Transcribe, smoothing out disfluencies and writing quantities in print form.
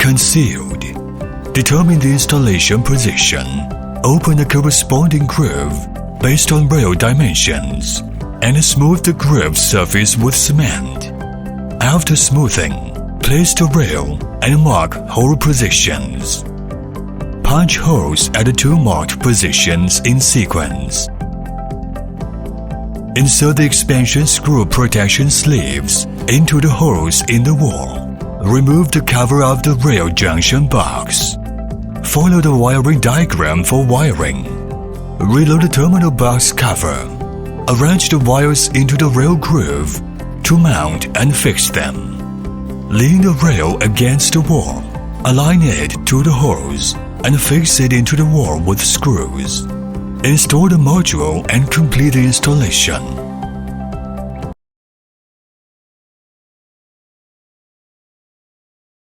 concealed. Determine the installation position. Open a corresponding groove based on rail dimensions and smooth the groove surface with cement. After smoothing, place the rail and mark hole positions. Punch holes at the two marked positions in sequence. Insert the expansion screw protection sleeves into the holes in the wall. Remove the cover of the rail junction box. Follow the wiring diagram for wiring. Reload the terminal box cover. Arrange the wires into the rail groove to mount and fix them. Lean the rail against the wall. Align it to the holes and fix it into the wall with screws. Install the module and complete the installation.